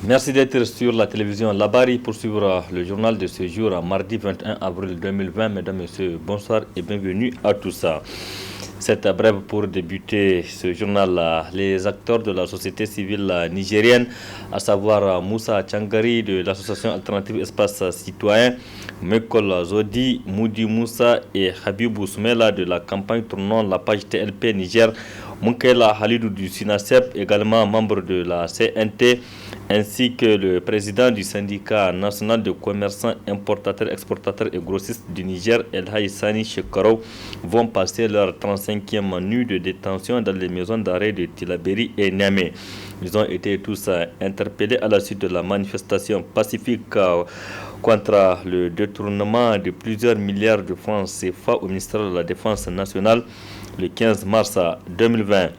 Merci d'être sur la télévision Labari pour suivre le journal de ce jour, mardi 21 avril 2020. Mesdames, Messieurs, bonsoir et bienvenue à tous. Cette brève pour débuter ce journal, les acteurs de la société civile nigérienne, à savoir Moussa Tchangari de l'association Alternative Espace Citoyen, Mekol Zodi, Moudi Moussa et Habibou Soumela de la campagne tournant la page TLP Niger, Moukela Halidou du SINASEP, également membre de la CNT, ainsi que le président du syndicat national de commerçants, importateurs, exportateurs et grossistes du Niger, El Haïssani Shekarou, vont passer leur 35e nuit de détention dans les maisons d'arrêt de Tilaberi et Niamey. Ils ont été tous interpellés à la suite de la manifestation pacifique contre le détournement de plusieurs milliards de francs CFA au ministère de la Défense nationale le 15 mars 2020.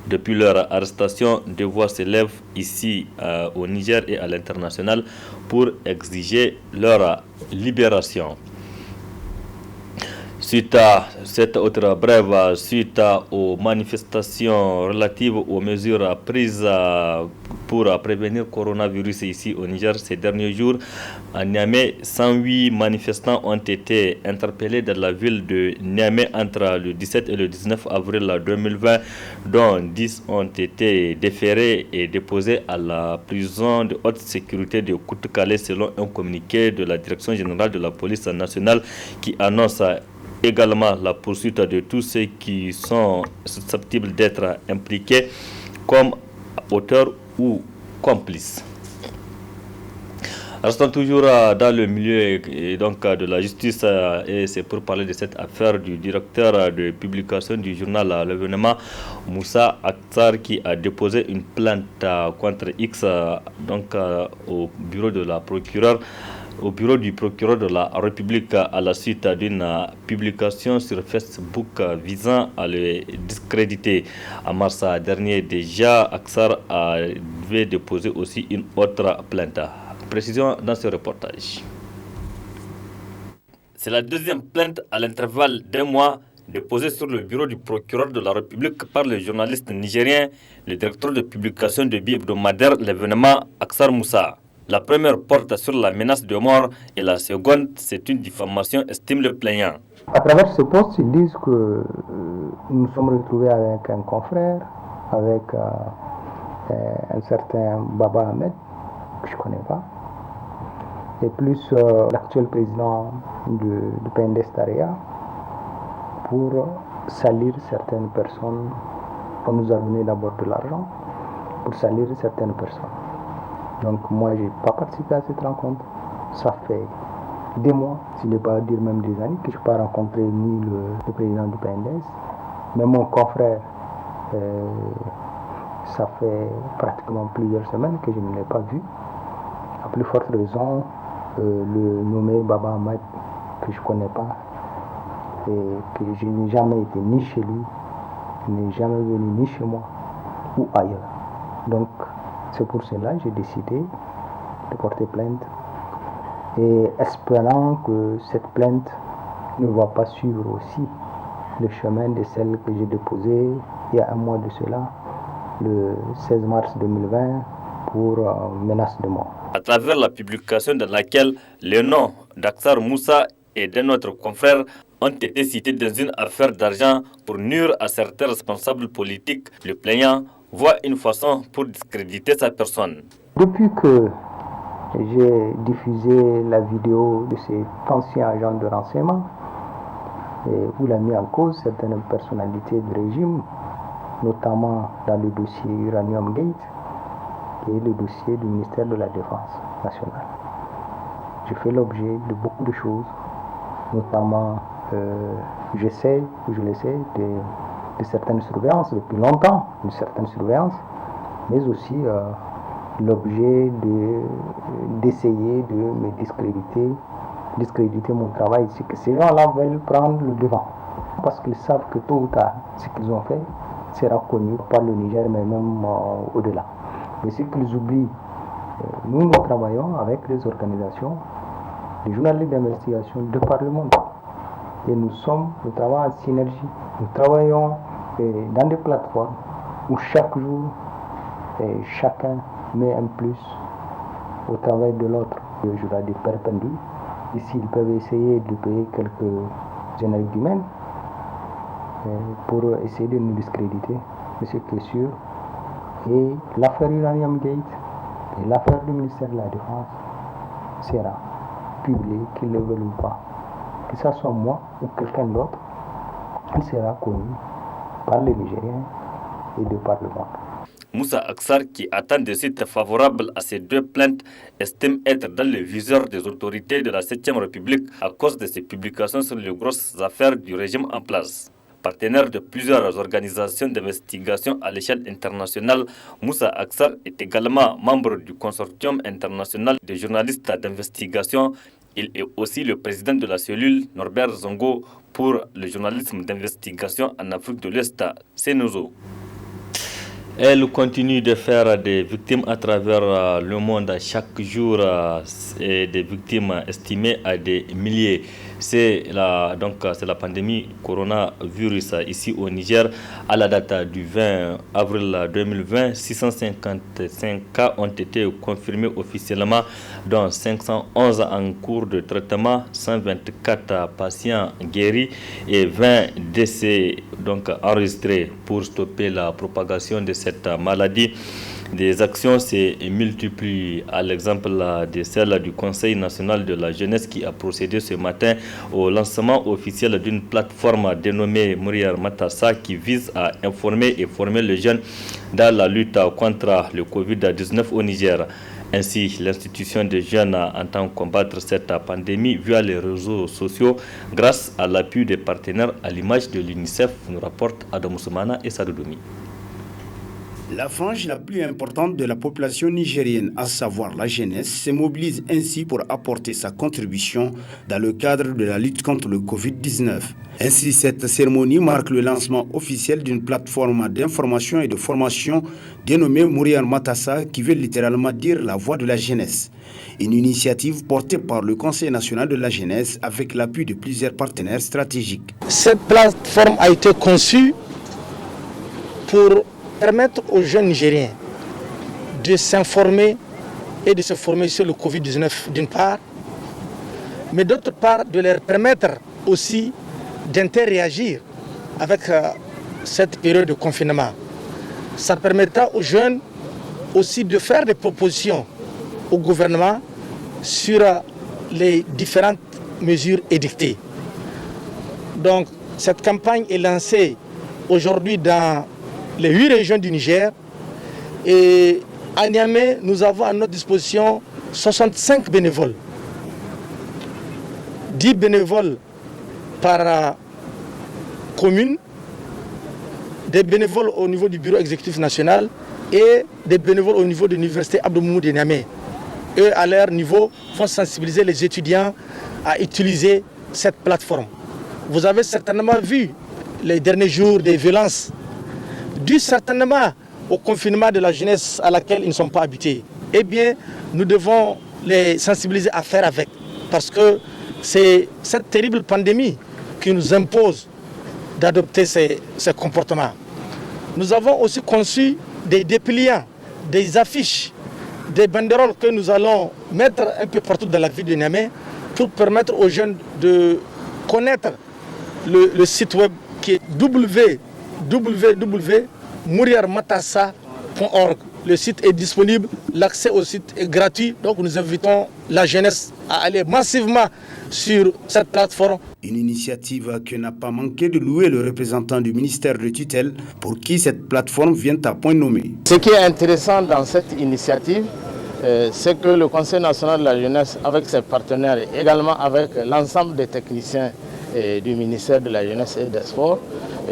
Depuis leur arrestation, des voix s'élèvent ici au Niger et à l'international pour exiger leur libération. Suite à cette autre brève, suite aux manifestations relatives aux mesures prises pour prévenir le coronavirus ici au Niger ces derniers jours, à Niamey, 108 manifestants ont été interpellés dans la ville de Niamey entre le 17 et le 19 avril 2020, dont 10 ont été déférés et déposés à la prison de haute sécurité de Koutoukale selon un communiqué de la Direction générale de la police nationale qui annonce également la poursuite de tous ceux qui sont susceptibles d'être impliqués comme auteurs ou complices. Restons toujours dans le milieu donc de la justice et c'est pour parler de cette affaire du directeur de publication du journal L'Événement, Moussa Akhtar, qui a déposé une plainte contre X au bureau de la procureure. Au bureau du procureur de la République à la suite d'une publication sur Facebook visant à le discréditer. En mars dernier, déjà, Akhtar avait déposé aussi une autre plainte. Précision dans ce reportage. C'est la deuxième plainte à l'intervalle d'un mois déposée sur le bureau du procureur de la République par le journaliste nigérien, le directeur de publication de bi-hebdomadaire L'Événement, Akhtar Moussa. La première porte sur la menace de mort et la seconde, c'est une diffamation, estime le plaignant. À travers ce poste, ils disent que nous nous sommes retrouvés avec un confrère, avec un certain Baba Ahmed, que je ne connais pas, et plus l'actuel président du PNDS Taria, pour salir certaines personnes. On nous a donné d'abord de l'argent pour salir certaines personnes. Donc moi, je n'ai pas participé à cette rencontre. Ça fait des mois, si je ne vais pas dire même des années, que je n'ai pas rencontré ni le président du PNDS, mais mon confrère, ça fait pratiquement plusieurs semaines que je ne l'ai pas vu. À plus forte raison, le nommé Baba Ahmed, que je ne connais pas, et que je n'ai jamais été ni chez lui, je n'ai jamais venu ni chez moi, ou ailleurs. Donc, c'est pour cela que j'ai décidé de porter plainte et espérant que cette plainte ne va pas suivre aussi le chemin de celle que j'ai déposée il y a un mois de cela, le 16 mars 2020, pour menace de mort. À travers la publication dans laquelle le nom d'Akhtar Moussa et d'un autre confrère ont été cités dans une affaire d'argent pour nuire à certains responsables politiques, le plaignant voit une façon pour discréditer sa personne. Depuis que j'ai diffusé la vidéo de cet ancien agent de renseignement, où il a mis en cause certaines personnalités du régime, notamment dans le dossier Uranium Gate, qui est le dossier du ministère de la Défense nationale. J'ai fait l'objet de beaucoup de choses, notamment je l'essaie de certaines surveillances depuis longtemps, de certaines surveillances, mais aussi l'objet d'essayer de me discréditer mon travail. C'est que ces gens-là veulent prendre le devant, parce qu'ils savent que tôt ou tard, ce qu'ils ont fait sera connu par le Niger, mais même au-delà. Mais ce qu'ils oublient, nous travaillons avec les organisations, les journalistes d'investigation de par le monde. Et nous travaillons en synergie. Nous travaillons dans des plateformes où chaque jour, chacun mais un plus au travail de l'autre. Je dois dire perpendus. Ici, ils peuvent essayer de payer quelques génériques d'humains pour essayer de nous discréditer. Mais ce qui est sûr, et l'affaire Uranium Gate et l'affaire du ministère de la Défense sera publiée, qu'ils le veulent ou pas. Que ce soit moi ou quelqu'un d'autre, il sera connu par les Nigériens et de par le monde. Moussa Aksar, qui attend des sites favorables à ces deux plaintes, estime être dans le viseur des autorités de la 7e République à cause de ses publications sur les grosses affaires du régime en place. Partenaire de plusieurs organisations d'investigation à l'échelle internationale, Moussa Aksar est également membre du consortium international des journalistes d'investigation. Il est aussi le président de la cellule Norbert Zongo pour le journalisme d'investigation en Afrique de l'Ouest, Senozo. Elle continue de faire des victimes à travers le monde chaque jour, et des victimes estimées à des milliers. C'est la pandémie coronavirus ici au Niger. À la date du 20 avril 2020, 655 cas ont été confirmés officiellement, dont 511 en cours de traitement, 124 patients guéris et 20 décès enregistrés. Pour stopper la propagation de cette maladie, des actions se multiplient, à l'exemple de celle du Conseil national de la jeunesse qui a procédé ce matin au lancement officiel d'une plateforme dénommée Mouriar Matassa qui vise à informer et former les jeunes dans la lutte contre le Covid-19 au Niger. Ainsi, l'institution des jeunes entend combattre cette pandémie via les réseaux sociaux grâce à l'appui des partenaires à l'image de l'UNICEF, nous rapporte Adam Soumana et Sadodomi. La frange la plus importante de la population nigérienne, à savoir la jeunesse, se mobilise ainsi pour apporter sa contribution dans le cadre de la lutte contre le Covid-19. Ainsi, cette cérémonie marque le lancement officiel d'une plateforme d'information et de formation dénommée Mouriar Matassa, qui veut littéralement dire la voix de la jeunesse. Une initiative portée par le Conseil national de la jeunesse avec l'appui de plusieurs partenaires stratégiques. Cette plateforme a été conçue pour permettre aux jeunes Nigériens de s'informer et de se former sur le Covid-19 d'une part, mais d'autre part de leur permettre aussi d'interagir avec cette période de confinement. Ça permettra aux jeunes aussi de faire des propositions au gouvernement sur les différentes mesures édictées. Donc cette campagne est lancée aujourd'hui dans les 8 régions du Niger, et à Niamey, nous avons à notre disposition 65 bénévoles. 10 bénévoles par commune, des bénévoles au niveau du bureau exécutif national et des bénévoles au niveau de l'université Abdou Moumoud de Niamey. Eux, à leur niveau, vont sensibiliser les étudiants à utiliser cette plateforme. Vous avez certainement vu les derniers jours des violences dû certainement au confinement de la jeunesse à laquelle ils ne sont pas habitués. Eh bien, nous devons les sensibiliser à faire avec. Parce que c'est cette terrible pandémie qui nous impose d'adopter ces comportements. Nous avons aussi conçu des dépliants, des affiches, des banderoles que nous allons mettre un peu partout dans la ville de Niamey pour permettre aux jeunes de connaître le site web qui est www.mouriarmatassa.org. Le site est disponible, l'accès au site est gratuit, donc nous invitons la jeunesse à aller massivement sur cette plateforme. Une initiative que n'a pas manqué de louer le représentant du ministère de tutelle pour qui cette plateforme vient à point nommé. Ce qui est intéressant dans cette initiative, c'est que le Conseil national de la jeunesse, avec ses partenaires et également avec l'ensemble des techniciens du ministère de la jeunesse et des sports,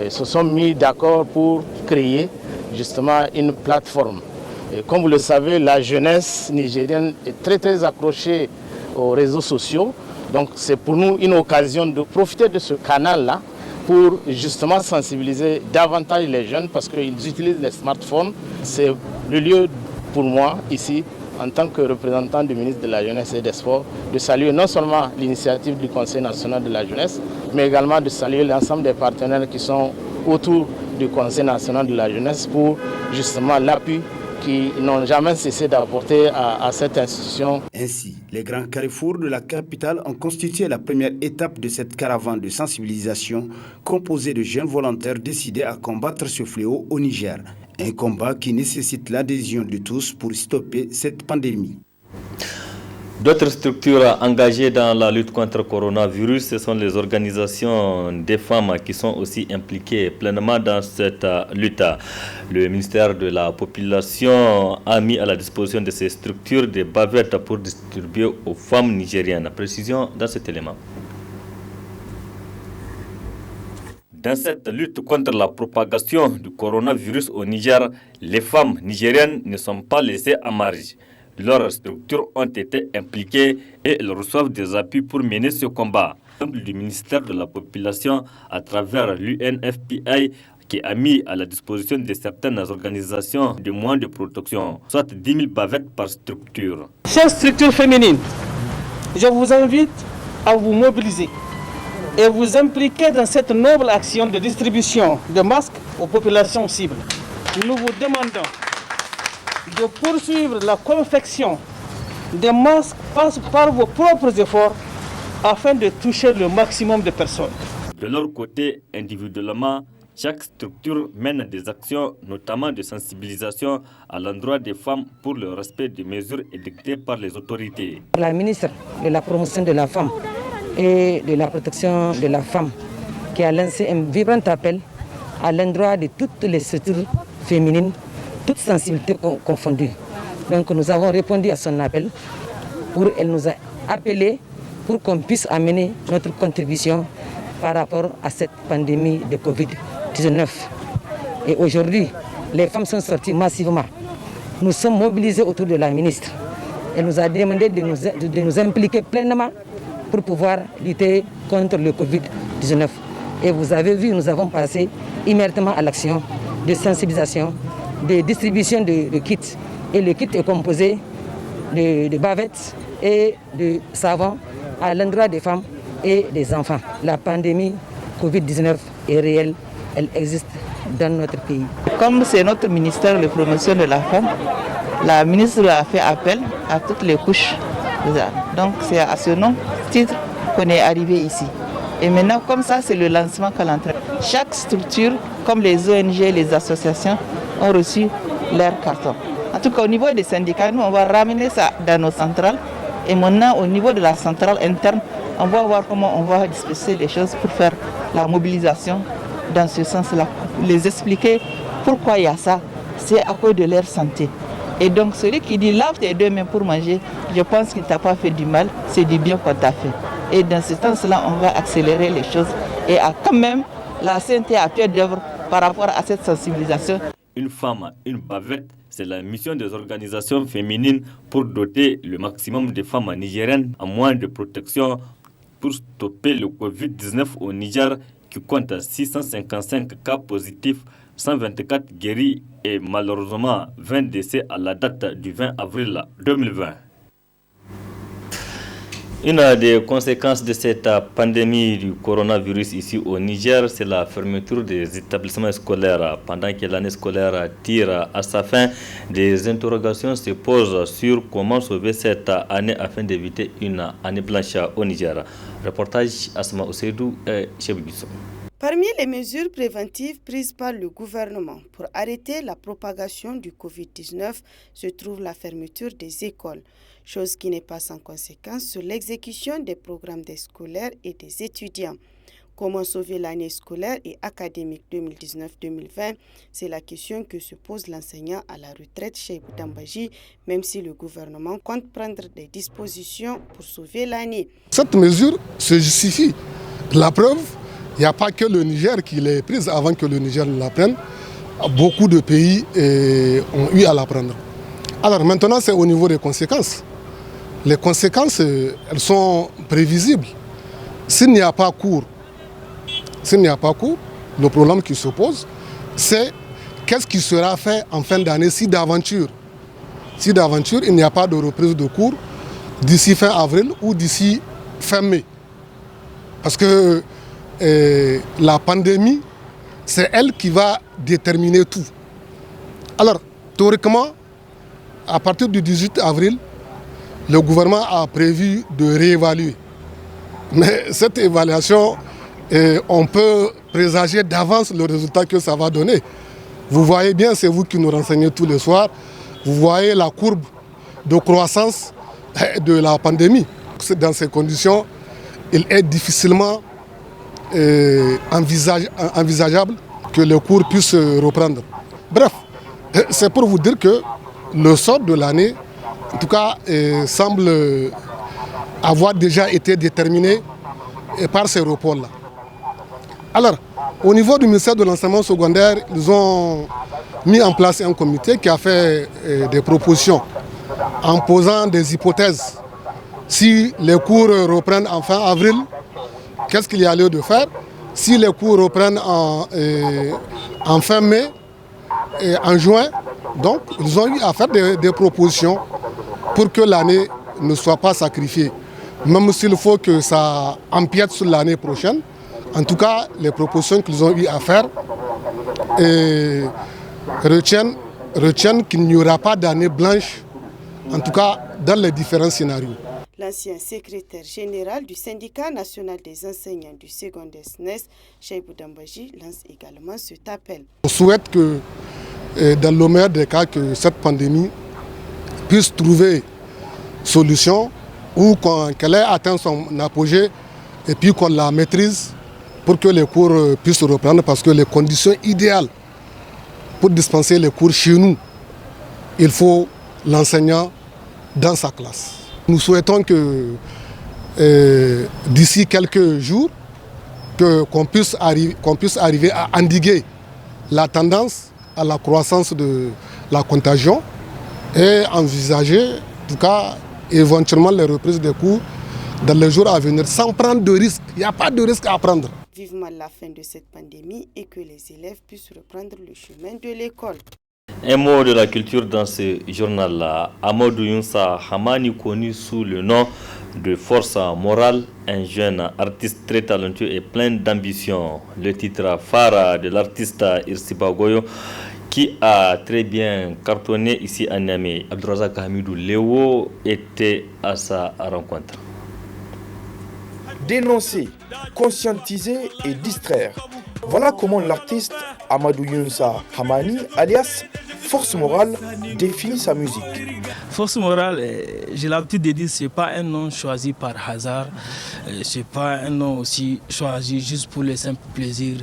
se sont mis d'accord pour créer justement une plateforme. Et comme vous le savez, la jeunesse nigérienne est très accrochée aux réseaux sociaux. Donc c'est pour nous une occasion de profiter de ce canal-là pour justement sensibiliser davantage les jeunes parce qu'ils utilisent les smartphones. C'est le lieu pour moi ici, en tant que représentant du ministre de la Jeunesse et des Sports, de saluer non seulement l'initiative du Conseil national de la jeunesse, mais également de saluer l'ensemble des partenaires qui sont autour du Conseil national de la jeunesse pour justement l'appui qui n'ont jamais cessé d'apporter à cette institution. Ainsi, les grands carrefours de la capitale ont constitué la première étape de cette caravane de sensibilisation composée de jeunes volontaires décidés à combattre ce fléau au Niger. Un combat qui nécessite l'adhésion de tous pour stopper cette pandémie. D'autres structures engagées dans la lutte contre le coronavirus, ce sont les organisations des femmes qui sont aussi impliquées pleinement dans cette lutte. Le ministère de la Population a mis à la disposition de ces structures des bavettes pour distribuer aux femmes nigériennes. Précision dans cet élément. Dans cette lutte contre la propagation du coronavirus au Niger, les femmes nigériennes ne sont pas laissées à marge. Leurs structures ont été impliquées et elles reçoivent des appuis pour mener ce combat. Du ministère de la Population à travers l'UNFPI qui a mis à la disposition de certaines organisations de moyens de protection, soit 10 000 bavettes par structure. Chères structures féminines, je vous invite à vous mobiliser et vous impliquer dans cette noble action de distribution de masques aux populations cibles. Nous vous demandons de poursuivre la confection des masques par vos propres efforts afin de toucher le maximum de personnes. De leur côté, individuellement, chaque structure mène des actions, notamment de sensibilisation à l'endroit des femmes pour le respect des mesures édictées par les autorités. La ministre de la promotion de la femme et de la protection de la femme qui a lancé un vibrant appel à l'endroit de toutes les structures féminines, toutes sensibilités confondues. Donc nous avons répondu à son appel. Elle nous a appelé pour qu'on puisse amener notre contribution par rapport à cette pandémie de Covid-19. Et aujourd'hui, les femmes sont sorties massivement. Nous sommes mobilisés autour de la ministre. Elle nous a demandé de nous impliquer pleinement pour pouvoir lutter contre le Covid-19. Et vous avez vu, nous avons passé immédiatement à l'action de sensibilisation, de distribution de kits. Et le kit est composé de bavettes et de savons à l'endroit des femmes et des enfants. La pandémie Covid-19 est réelle, elle existe dans notre pays. Comme c'est notre ministère de la promotion de la femme, la ministre a fait appel à toutes les couches. Donc c'est à ce titre qu'on est arrivé ici. Et maintenant, comme ça, c'est le lancement qu'elle entraîne. Chaque structure, comme les ONG, les associations, ont reçu leur carton. En tout cas, au niveau des syndicats, nous, on va ramener ça dans nos centrales. Et maintenant, au niveau de la centrale interne, on va voir comment on va disperser les choses pour faire la mobilisation dans ce sens-là. Les expliquer pourquoi il y a ça, c'est à cause de leur santé. Et donc, celui qui dit lave tes deux mains pour manger, je pense qu'il ne t'a pas fait du mal, c'est du bien qu'on t'a fait. Et dans ce sens-là, on va accélérer les choses et quand même la santé à pied d'œuvre par rapport à cette sensibilisation. Une femme, une bavette, c'est la mission des organisations féminines pour doter le maximum de femmes nigériennes en moyens de protection pour stopper le Covid-19 au Niger qui compte 655 cas positifs, 124 guéris et malheureusement 20 décès à la date du 20 avril 2020. Une des conséquences de cette pandémie du coronavirus ici au Niger, c'est la fermeture des établissements scolaires. Pendant que l'année scolaire tire à sa fin, des interrogations se posent sur comment sauver cette année afin d'éviter une année blanche au Niger. Reportage Asma Oseidou et Chebibisson. Parmi les mesures préventives prises par le gouvernement pour arrêter la propagation du Covid-19 se trouve la fermeture des écoles, chose qui n'est pas sans conséquence sur l'exécution des programmes des scolaires et des étudiants. Comment sauver l'année scolaire et académique 2019-2020? C'est la question que se pose l'enseignant à la retraite Cheikh Dambaji, même si le gouvernement compte prendre des dispositions pour sauver l'année. Cette mesure se justifie. La preuve, il n'y a pas que le Niger qui l'ait prise avant que le Niger la prenne. Beaucoup de pays ont eu à la prendre. Alors maintenant, c'est au niveau des conséquences. Les conséquences, elles sont prévisibles. S'il n'y a pas cours, le problème qui se pose, c'est qu'est-ce qui sera fait en fin d'année si d'aventure il n'y a pas de reprise de cours d'ici fin avril ou d'ici fin mai. Parce que la pandémie, c'est elle qui va déterminer tout. Alors, théoriquement, à partir du 18 avril, le gouvernement a prévu de réévaluer. Mais cette évaluation, on peut présager d'avance le résultat que ça va donner. Vous voyez bien, c'est vous qui nous renseignez tous les soirs, vous voyez la courbe de croissance de la pandémie. Dans ces conditions, il est difficilement envisageable que le cours puisse reprendre. Bref, c'est pour vous dire que le sort de l'année, en tout cas, semble avoir déjà été déterminé par ces reports-là. Alors, au niveau du ministère de l'enseignement secondaire, ils ont mis en place un comité qui a fait des propositions en posant des hypothèses. Si les cours reprennent en fin avril, qu'est-ce qu'il y a lieu de faire? Si les cours reprennent en fin mai et en juin, donc ils ont eu à faire des propositions pour que l'année ne soit pas sacrifiée. Même s'il faut que ça empiète sur l'année prochaine, en tout cas, les propositions qu'ils ont eu à faire retiennent qu'il n'y aura pas d'année blanche, en tout cas dans les différents scénarios. L'ancien secrétaire général du syndicat national des enseignants du secondaire SNES, Cheibou Dambaji, lance également cet appel. On souhaite que, dans le meilleur des cas, que cette pandémie puisse trouver solution ou qu'elle ait atteint son apogée et puis qu'on la maîtrise pour que les cours puissent reprendre, parce que les conditions idéales pour dispenser les cours chez nous, il faut l'enseignant dans sa classe. Nous souhaitons que d'ici quelques jours, qu'on puisse arriver à endiguer la tendance à la croissance de la contagion et envisager, en tout cas, éventuellement les reprises des cours dans les jours à venir sans prendre de risques. Il n'y a pas de risque à prendre. Vivement la fin de cette pandémie et que les élèves puissent reprendre le chemin de l'école. Un mot de la culture dans ce journal-là. Amadou Younsa Hamani, connu sous le nom de Force Morale, un jeune artiste très talentueux et plein d'ambition. Le titre phare de l'artiste Irsiba Goyo, qui a très bien cartonné ici à Niamey. Abdourazak Hamidou Léo était à sa rencontre. Dénoncer, conscientiser et distraire. Voilà comment l'artiste Amadou Younsa Hamani, alias Force Morale, définit sa musique. Force Morale, j'ai l'habitude de dire, ce n'est pas un nom choisi par hasard, ce n'est pas un nom aussi choisi juste pour le simple plaisir.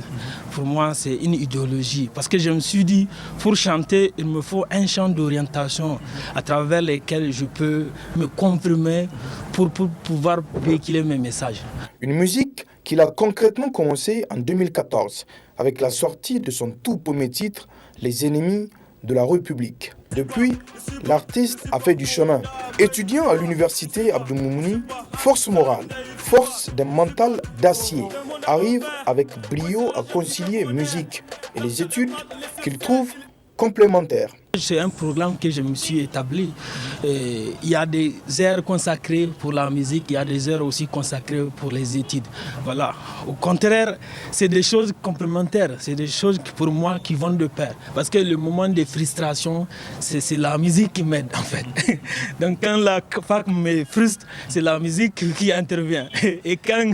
Pour moi, c'est une idéologie. Parce que je me suis dit, pour chanter, il me faut un champ d'orientation à travers lequel je peux me comprimer pour pouvoir véhiculer mes messages. Une musique qu'il a concrètement commencé en 2014 avec la sortie de son tout premier titre, Les Ennemis de la République. Depuis, l'artiste a fait du chemin. Étudiant à l'université Abdou Moumouni, Force Morale, force d'un mental d'acier, arrive avec brio à concilier musique et les études qu'il trouve complémentaires. C'est un programme que je me suis établi. Il y a des heures consacrées pour la musique, il y a des heures aussi consacrées pour les études. Voilà. Au contraire, c'est des choses complémentaires, c'est des choses pour moi qui vont de pair. Parce que le moment de frustration, c'est la musique qui m'aide en fait. Donc quand la fac me frustre, c'est la musique qui intervient. Et quand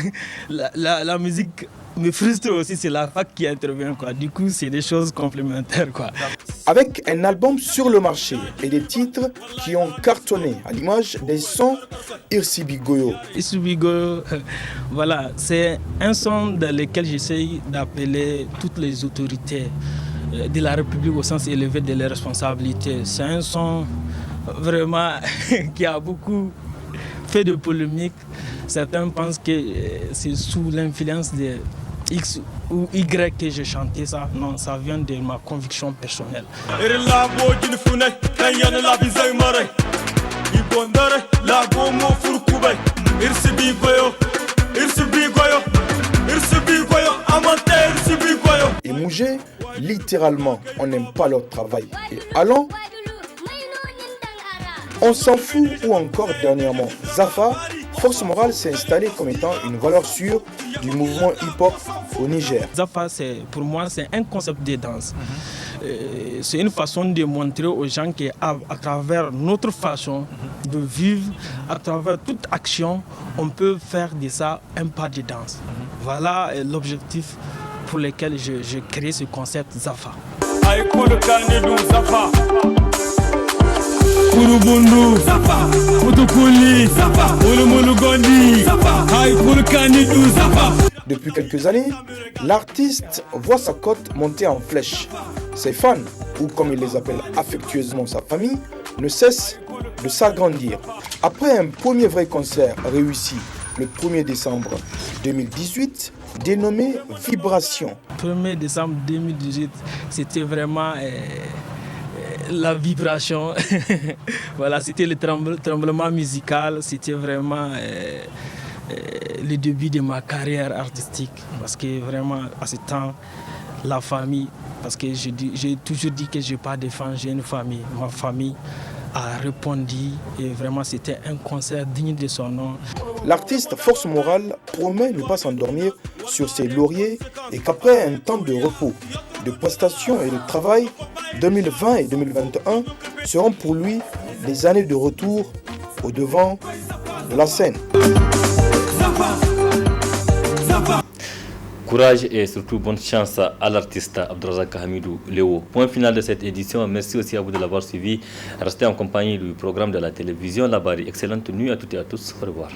la musique me frustre aussi, c'est la fac qui intervient, quoi. Du coup, c'est des choses complémentaires, quoi. Avec un album sur le marché et des titres qui ont cartonné, à l'image des sons Irsiba Goyo. Irsiba Goyo, voilà, c'est un son dans lequel j'essaye d'appeler toutes les autorités de la République au sens élevé de leurs responsabilités. C'est un son vraiment qui a beaucoup fait de polémique. Certains pensent que c'est sous l'influence de X ou Y que j'ai chanté ça. Non, ça vient de ma conviction personnelle. Et Mougé, littéralement, on n'aime pas leur travail. Et allons, on s'en fout, ou encore dernièrement, Zafa, Force Morale s'est installé comme étant une valeur sûre du mouvement hip-hop au Niger. Zafa, pour moi, c'est un concept de danse. c'est une façon de montrer aux gens qu'à travers notre façon de vivre, à travers toute action, on peut faire de ça un pas de danse. Voilà l'objectif pour lequel j'ai créé ce concept Zafa. Depuis quelques années, l'artiste voit sa cote monter en flèche. Ses fans, ou comme il les appelle affectueusement sa famille, ne cessent de s'agrandir. Après un premier vrai concert réussi le 1er décembre 2018, dénommé Vibration. 1er décembre 2018, c'était vraiment la vibration. Voilà, c'était le tremblement musical, c'était vraiment le début de ma carrière artistique. Parce que vraiment, à ce temps, la famille, parce que j'ai toujours dit que je n'ai pas de fans, j'ai une famille. Ma famille a répondu et vraiment c'était un concert digne de son nom. L'artiste Force Morale promet ne pas s'endormir sur ses lauriers et qu'après un temps de repos, de prestations et de travail, 2020 et 2021 seront pour lui des années de retour au devant de la scène. Courage et surtout bonne chance à l'artiste Abdrazak Hamidou Léo. Point final de cette édition. Merci aussi à vous de l'avoir suivi. Restez en compagnie du programme de la télévision Labari. Excellente nuit à toutes et à tous. Au revoir.